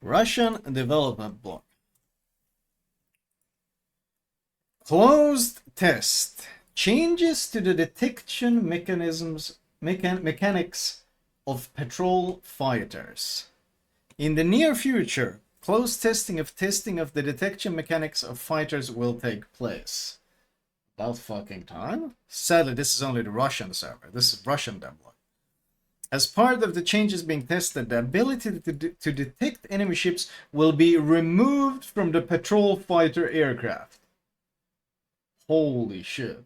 Russian development block. Closed test. Changes to the detection mechanics of patrol fighters. In the near future, closed testing of the detection mechanics of fighters will take place. About fucking time. Sadly, this is only the Russian server. This is Russian devlog. As part of the changes being tested, the ability to detect enemy ships will be removed from the patrol fighter aircraft. Holy shit.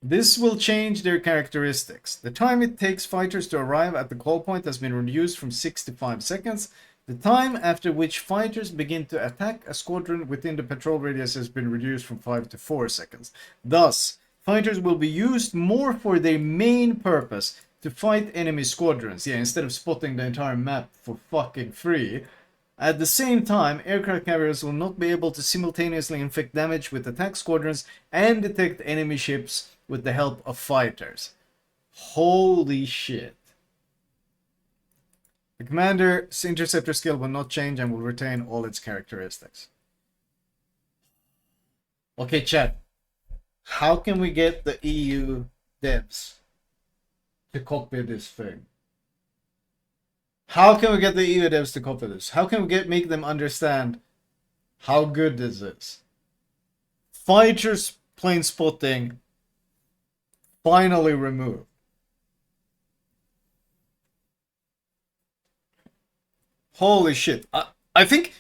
This will change their characteristics. The time it takes fighters to arrive at the call point has been reduced from 6 to 5 seconds. The time after which fighters begin to attack a squadron within the patrol radius has been reduced from 5 to 4 seconds. Thus, fighters will be used more for their main purpose, to fight enemy squadrons. Yeah, instead of spotting the entire map for fucking free. At the same time, aircraft carriers will not be able to simultaneously inflict damage with attack squadrons and detect enemy ships with the help of fighters. Holy shit. The commander's interceptor skill will not change and will retain all its characteristics. Okay, chat. How can we get the EU devs to copy this thing? How can we get the EU devs to copy this? How can we make them understand how good this is? Fighters plane spotting finally removed. Holy shit. I think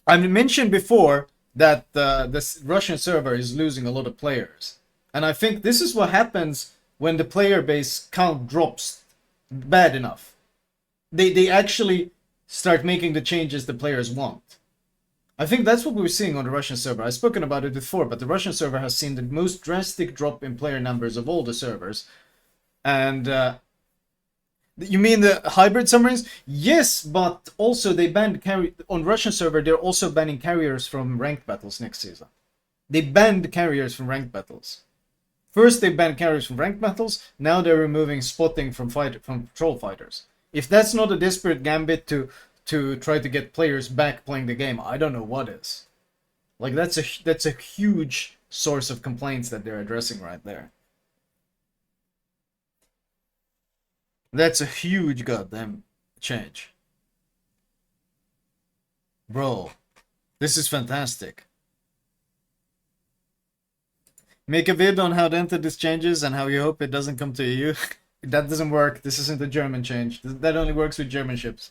I mentioned before that this Russian server is losing a lot of players. And I think this is what happens when the player base count drops bad enough. They actually start making the changes the players want. I think that's what we're seeing on the Russian server. I've spoken about it before, but the Russian server has seen the most drastic drop in player numbers of all the servers. And you mean the hybrid submarines? Yes, but also they banned on Russian server. They're also banning carriers from ranked battles next season. They banned carriers from ranked battles. First they banned carriers from ranked battles. Now they're removing spotting from patrol fighters. If that's not a desperate gambit to try to get players back playing the game, I don't know what is. Like that's a huge source of complaints that they're addressing right there. That's a huge goddamn change. Bro, this is fantastic. Make a vid on how to enter these changes and how you hope it doesn't come to EU. That doesn't work. This isn't a German change. That only works with German ships.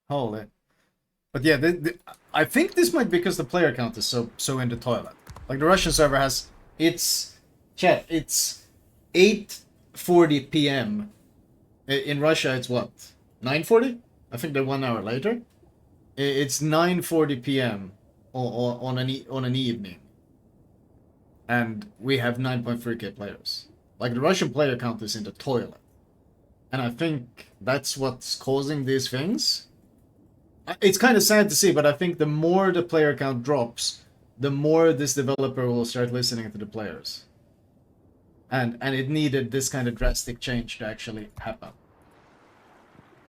Holy. But yeah, I think this might be because the player count is so in the toilet. Like the Russian server has it's 8:40 p.m. In Russia it's what? 9:40? I think they're 1 hour later. It's 9:40 p.m. on an evening. And we have 9.3k players. Like the Russian player count is in the toilet. And I think that's what's causing these things. It's kind of sad to see, but I think the more the player count drops, the more this developer will start listening to the players. And it needed this kind of drastic change to actually happen.